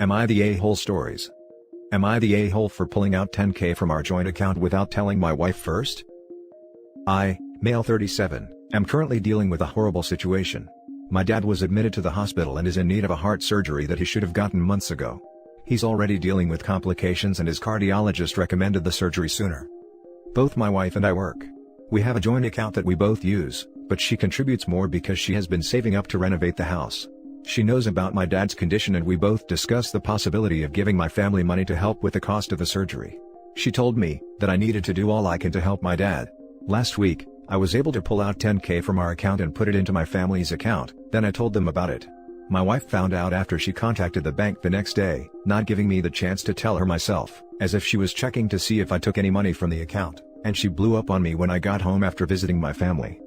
Am I the a-hole stories? Am I the a-hole for pulling out 10K from our joint account without telling my wife first? I, male 37, am currently dealing with a horrible situation. My dad was admitted to the hospital and is in need of a heart surgery that he should have gotten months ago. He's already dealing with complications and his cardiologist recommended the surgery sooner. Both my wife and I work. We have a joint account that we both use, but she contributes more because she has been saving up to renovate the house. She knows about my dad's condition and we both discussed the possibility of giving my family money to help with the cost of the surgery. She told me that I needed to do all I can to help my dad. Last week, I was able to pull out 10K from our account and put it into my family's account, then I told them about it. My wife found out after she contacted the bank the next day, not giving me the chance to tell her myself, as if she was checking to see if I took any money from the account, and she blew up on me when I got home after visiting my family.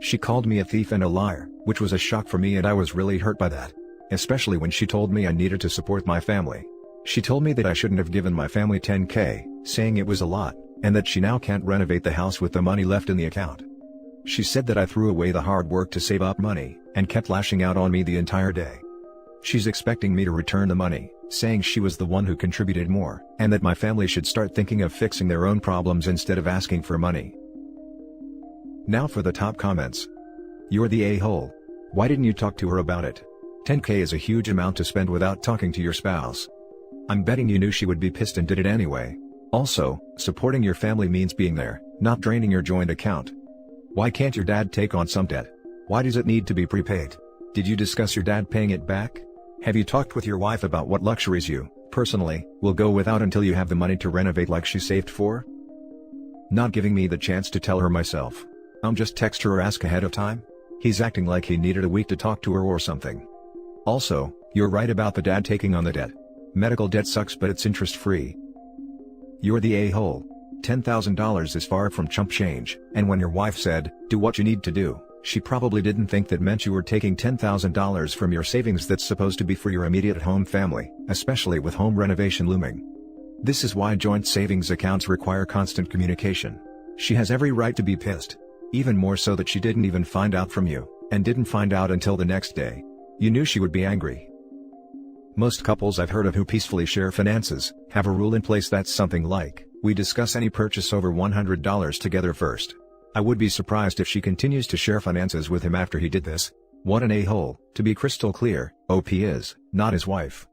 She called me a thief and a liar, which was a shock for me and I was really hurt by that. Especially when she told me I needed to support my family. She told me that I shouldn't have given my family 10K, saying it was a lot, and that she now can't renovate the house with the money left in the account. She said that I threw away the hard work to save up money, and kept lashing out on me the entire day. She's expecting me to return the money, saying she was the one who contributed more, and that my family should start thinking of fixing their own problems instead of asking for money. Now for the top comments. You're the a-hole. Why didn't you talk to her about it? 10K is a huge amount to spend without talking to your spouse. I'm betting you knew she would be pissed and did it anyway. Also, supporting your family means being there, not draining your joint account. Why can't your dad take on some debt? Why does it need to be prepaid? Did you discuss your dad paying it back? Have you talked with your wife about what luxuries you, personally, will go without until you have the money to renovate like she saved for? Not giving me the chance to tell her myself. Just text her or ask ahead of time? He's acting like he needed a week to talk to her or something. Also, you're right about the dad taking on the debt. Medical debt sucks but it's interest-free. You're the a-hole. $10,000 is far from chump change, and when your wife said, "Do what you need to do," she probably didn't think that meant you were taking $10,000 from your savings that's supposed to be for your immediate home family, especially with home renovation looming. This is why joint savings accounts require constant communication. She has every right to be pissed. Even more so that she didn't even find out from you, and didn't find out until the next day. You knew she would be angry. Most couples I've heard of who peacefully share finances, have a rule in place that's something like, we discuss any purchase over $100 together first. I would be surprised if she continues to share finances with him after he did this. What an a-hole. To be crystal clear, OP is, not his wife.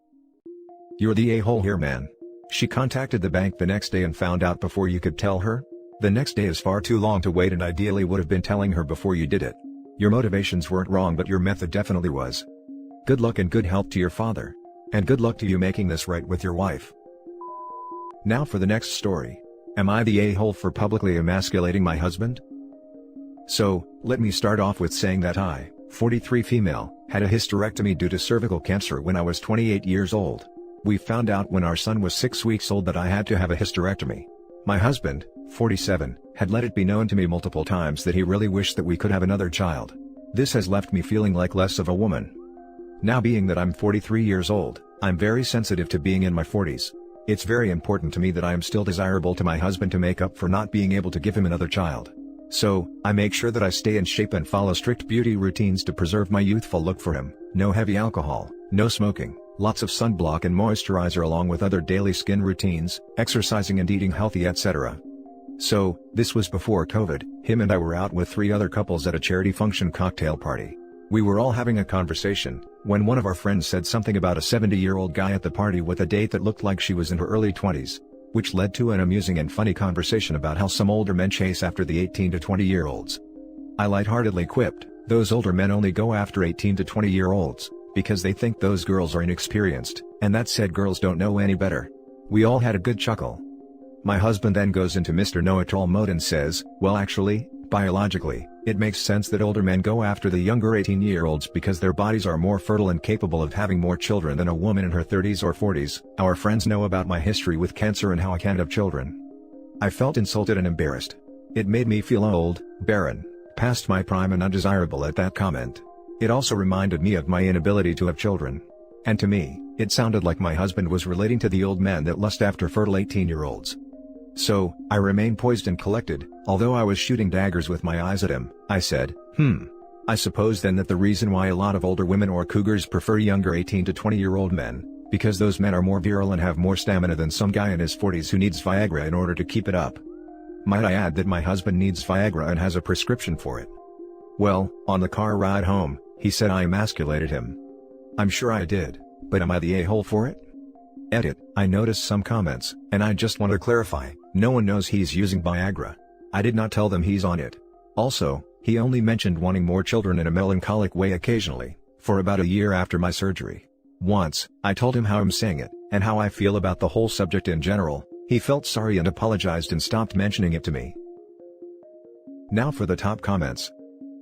You're the a-hole here, man. She contacted the bank the next day and found out before you could tell her? The next day is far too long to wait and ideally would have been telling her before you did it. Your motivations weren't wrong but your method definitely was. Good luck and good health to your father. And good luck to you making this right with your wife. Now for the next story. Am I the a-hole for publicly emasculating my husband? So, let me start off with saying that I, 43 female, had a hysterectomy due to cervical cancer when I was 28 years old. We found out when our son was 6 weeks old that I had to have a hysterectomy. My husband, 47, had let it be known to me multiple times that he really wished that we could have another child. This has left me feeling like less of a woman. Now being that I'm 43 years old, I'm very sensitive to being in my 40s. It's very important to me that I am still desirable to my husband to make up for not being able to give him another child. So, I make sure that I stay in shape and follow strict beauty routines to preserve my youthful look for him. No heavy alcohol, no smoking, lots of sunblock and moisturizer along with other daily skin routines, exercising and eating healthy etc. So, this was before COVID. Him and I were out with 3 other couples at a charity function cocktail party. We were all having a conversation, when one of our friends said something about a 70-year-old guy at the party with a date that looked like she was in her early 20s. Which led to an amusing and funny conversation about how some older men chase after the 18 to 20-year-olds. I lightheartedly quipped, those older men only go after 18 to 20-year-olds, because they think those girls are inexperienced, and that said girls don't know any better. We all had a good chuckle. My husband then goes into Mr. Know-it-all mode and says, well actually, biologically, it makes sense that older men go after the younger 18-year-olds because their bodies are more fertile and capable of having more children than a woman in her 30s or 40s. Our friends know about my history with cancer and how I can't have children. I felt insulted and embarrassed. It made me feel old, barren, past my prime and undesirable at that comment. It also reminded me of my inability to have children. And to me, it sounded like my husband was relating to the old men that lust after fertile 18-year-olds. So, I remained poised and collected. Although I was shooting daggers with my eyes at him, I said, I suppose then that the reason why a lot of older women or cougars prefer younger 18 to 20-year-old men, Because those men are more virile and have more stamina than some guy in his 40s who needs Viagra in order to keep it up. Might I add that my husband needs Viagra and has a prescription for it. Well, on the car ride home, he said I emasculated him. I'm sure I did, but am I the a-hole for it? Edit, I noticed some comments, and I just want to clarify, no one knows he's using Viagra. I did not tell them he's on it. Also, he only mentioned wanting more children in a melancholic way occasionally, for about a year after my surgery. Once, I told him how I'm saying it, and how I feel about the whole subject in general. He felt sorry and apologized and stopped mentioning it to me. Now for the top comments.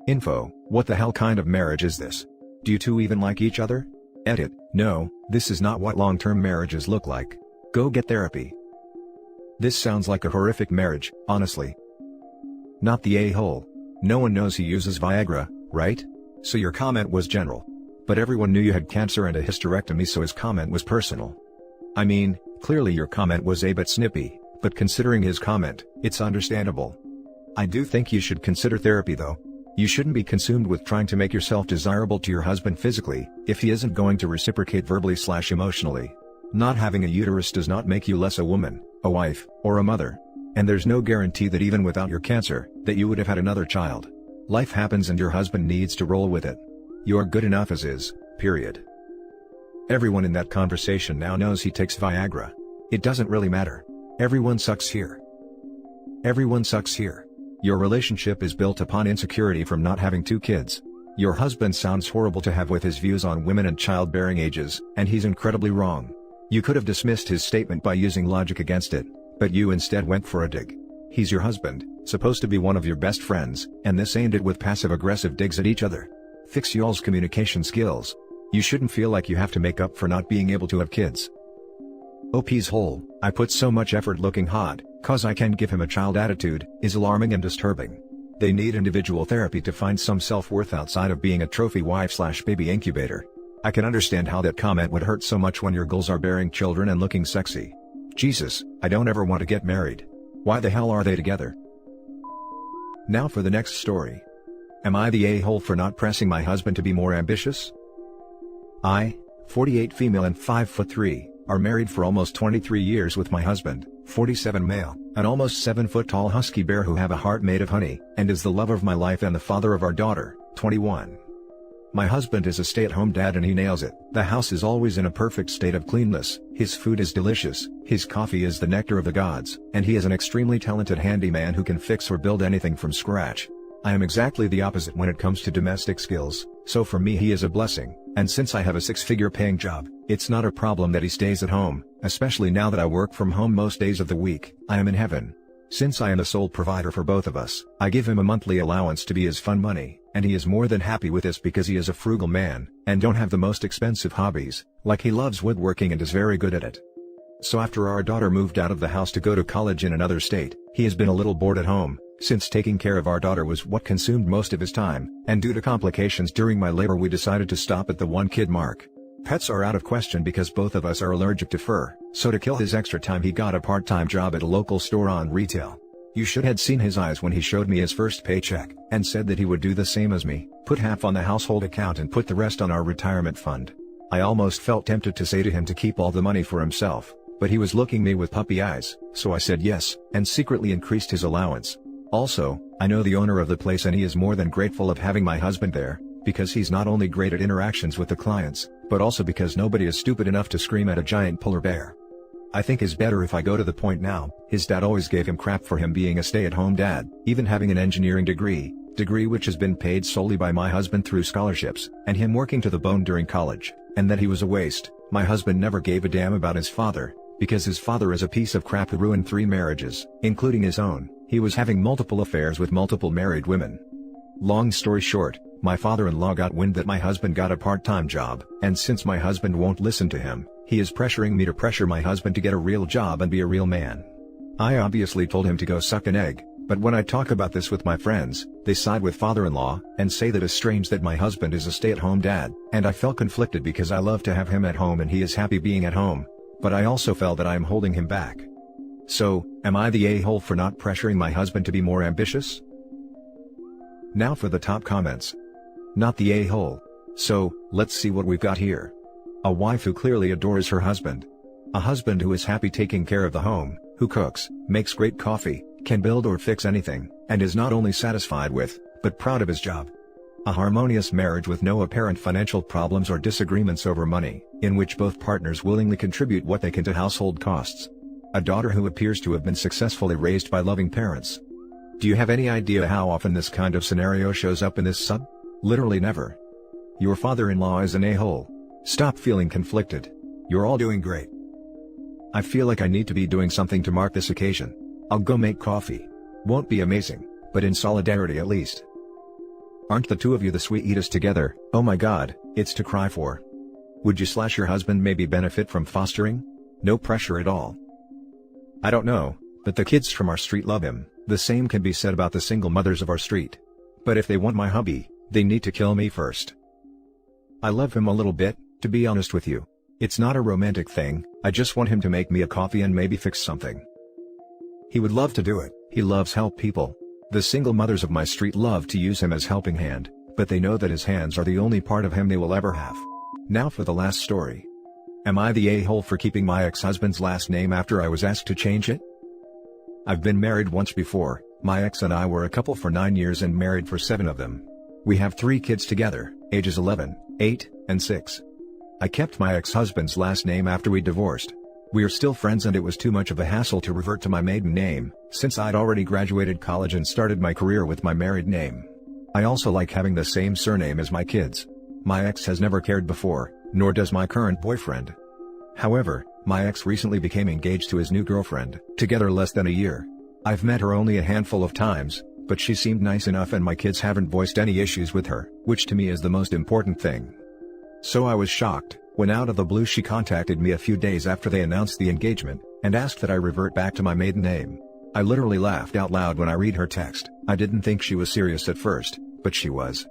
Info, what the hell kind of marriage is this? Do you two even like each other? Edit, no, this is not what long-term marriages look like. Go get therapy. This sounds like a horrific marriage, honestly. Not the a-hole. No one knows he uses Viagra, right? So your comment was general. But everyone knew you had cancer and a hysterectomy, so his comment was personal. I mean, clearly your comment was a bit snippy, but considering his comment, it's understandable. I do think you should consider therapy though. You shouldn't be consumed with trying to make yourself desirable to your husband physically, if he isn't going to reciprocate verbally/emotionally. Not having a uterus does not make you less a woman, a wife, or a mother. And there's no guarantee that even without your cancer, that you would have had another child. Life happens and your husband needs to roll with it. You are good enough as is, period. Everyone in that conversation now knows he takes Viagra. It doesn't really matter. Everyone sucks here. Everyone sucks here. Your relationship is built upon insecurity from not having 2 kids. Your husband sounds horrible to have with his views on women and childbearing ages, and he's incredibly wrong. You could have dismissed his statement by using logic against it, but you instead went for a dig. He's your husband, supposed to be one of your best friends, and this aimed it with passive-aggressive digs at each other. Fix y'all's communication skills. You shouldn't feel like you have to make up for not being able to have kids. OP's whole, I put so much effort looking hot, cause I can't give him a child attitude, is alarming and disturbing. They need individual therapy to find some self-worth outside of being a trophy wife/baby incubator. I can understand how that comment would hurt so much when your goals are bearing children and looking sexy. Jesus, I don't ever want to get married. Why the hell are they together? Now for the next story. Am I the a-hole for not pressing my husband to be more ambitious? I, 48 female and 5'3", are married for almost 23 years with my husband, 47 male, an almost 7-foot tall husky bear who have a heart made of honey, and is the love of my life and the father of our daughter, 21. My husband is a stay-at-home dad and he nails it. The house is always in a perfect state of cleanliness, his food is delicious, his coffee is the nectar of the gods, and he is an extremely talented handyman who can fix or build anything from scratch. I am exactly the opposite when it comes to domestic skills, so for me he is a blessing, and since I have a 6-figure paying job, it's not a problem that he stays at home, especially now that I work from home most days of the week. I am in heaven. Since I am the sole provider for both of us, I give him a monthly allowance to be his fun money, and he is more than happy with this because he is a frugal man, and don't have the most expensive hobbies, like he loves woodworking and is very good at it. So after our daughter moved out of the house to go to college in another state, he has been a little bored at home, since taking care of our daughter was what consumed most of his time, and due to complications during my labor we decided to stop at the 1-kid mark. Pets are out of question because both of us are allergic to fur, so to kill his extra time he got a part-time job at a local store on retail. You should have seen his eyes when he showed me his first paycheck, and said that he would do the same as me, put half on the household account and put the rest on our retirement fund. I almost felt tempted to say to him to keep all the money for himself, but he was looking me with puppy eyes, so I said yes, and secretly increased his allowance. Also, I know the owner of the place and he is more than grateful of having my husband there, because he's not only great at interactions with the clients, but also because nobody is stupid enough to scream at a giant polar bear. I think is better if I go to the point now. His dad always gave him crap for him being a stay-at-home dad, even having an engineering degree which has been paid solely by my husband through scholarships, and him working to the bone during college, and that he was a waste. My husband never gave a damn about his father, because his father is a piece of crap who ruined 3 marriages, including his own. He was having multiple affairs with multiple married women. Long story short, my father-in-law got wind that my husband got a part-time job, and since my husband won't listen to him, he is pressuring me to pressure my husband to get a real job and be a real man. I obviously told him to go suck an egg, but when I talk about this with my friends, they side with father-in-law, and say that it's strange that my husband is a stay-at-home dad, and I felt conflicted because I love to have him at home and he is happy being at home, but I also felt that I am holding him back. So, am I the a-hole for not pressuring my husband to be more ambitious? Now for the top comments. Not the a-hole. So, let's see what we've got here. A wife who clearly adores her husband. A husband who is happy taking care of the home, who cooks, makes great coffee, can build or fix anything, and is not only satisfied with, but proud of his job. A harmonious marriage with no apparent financial problems or disagreements over money, in which both partners willingly contribute what they can to household costs. A daughter who appears to have been successfully raised by loving parents. Do you have any idea how often this kind of scenario shows up in this sub? Literally never. Your father-in-law is an a-hole. Stop feeling conflicted. You're all doing great. I feel like I need to be doing something to mark this occasion. I'll go make coffee. Won't be amazing, but in solidarity at least. Aren't the two of you the sweetest together? Oh my god, it's to cry for. Would you/your husband maybe benefit from fostering? No pressure at all. I don't know, but the kids from our street love him. The same can be said about the single mothers of our street. But if they want my hubby, they need to kill me first. I love him a little bit, to be honest with you. It's not a romantic thing, I just want him to make me a coffee and maybe fix something. He would love to do it, he loves help people. The single mothers of my street love to use him as helping hand, but they know that his hands are the only part of him they will ever have. Now for the last story. Am I the a-hole for keeping my ex-husband's last name after I was asked to change it? I've been married once before. My ex and I were a couple for 9 years and married for 7 of them. We have 3 kids together, ages 11, 8, and 6. I kept my ex-husband's last name after we divorced. We are still friends and it was too much of a hassle to revert to my maiden name, since I'd already graduated college and started my career with my married name. I also like having the same surname as my kids. My ex has never cared before, nor does my current boyfriend. However, my ex recently became engaged to his new girlfriend, together less than a year. I've met her only a handful of times, but she seemed nice enough and my kids haven't voiced any issues with her, which to me is the most important thing. So I was shocked, when out of the blue she contacted me a few days after they announced the engagement, and asked that I revert back to my maiden name. I literally laughed out loud when I read her text. I didn't think she was serious at first, but she was.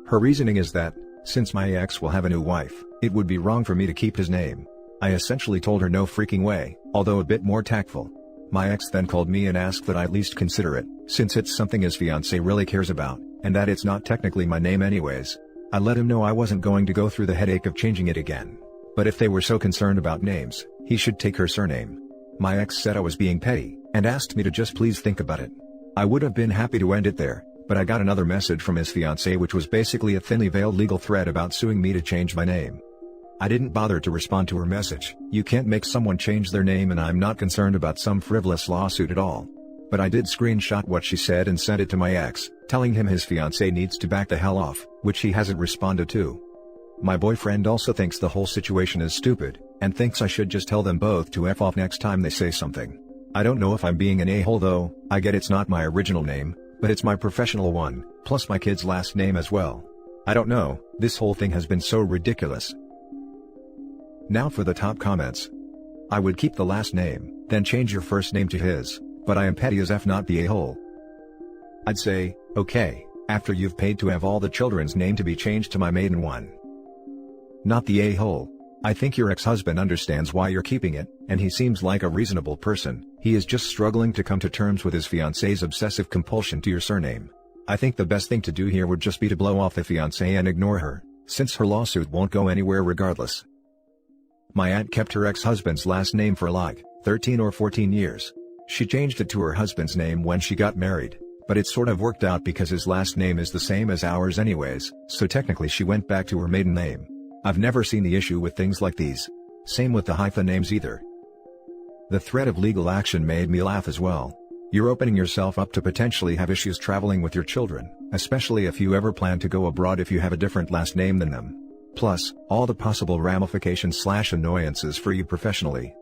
Her reasoning is that, since my ex will have a new wife, it would be wrong for me to keep his name. I essentially told her no freaking way, although a bit more tactful. My ex then called me and asked that I at least consider it, since it's something his fiancé really cares about, and that it's not technically my name anyways. I let him know I wasn't going to go through the headache of changing it again. But if they were so concerned about names, he should take her surname. My ex said I was being petty, and asked me to just please think about it. I would have been happy to end it there, but I got another message from his fiancé which was basically a thinly veiled legal threat about suing me to change my name. I didn't bother to respond to her message. You can't make someone change their name and I'm not concerned about some frivolous lawsuit at all. But I did screenshot what she said and sent it to my ex, telling him his fiancé needs to back the hell off, which he hasn't responded to. My boyfriend also thinks the whole situation is stupid, and thinks I should just tell them both to F off next time they say something. I don't know if I'm being an a-hole though. I get it's not my original name, but it's my professional one, plus my kid's last name as well. I don't know, this whole thing has been so ridiculous. Now for the top comments. I would keep the last name, then change your first name to his, but I am petty as F, not the a-hole. I'd say, okay, after you've paid to have all the children's name to be changed to my maiden one. Not the a-hole. I think your ex-husband understands why you're keeping it, and he seems like a reasonable person. He is just struggling to come to terms with his fiancé's obsessive compulsion to your surname. I think the best thing to do here would just be to blow off the fiancé and ignore her, since her lawsuit won't go anywhere regardless. My aunt kept her ex-husband's last name for like 13 or 14 years. She changed it to her husband's name when she got married, but it sort of worked out because his last name is the same as ours anyways, so technically she went back to her maiden name. I've never seen the issue with things like these. Same with the hyphen names either. The threat of legal action made me laugh as well. You're opening yourself up to potentially have issues traveling with your children, especially if you ever plan to go abroad if you have a different last name than them. Plus, all the possible ramifications/annoyances for you professionally.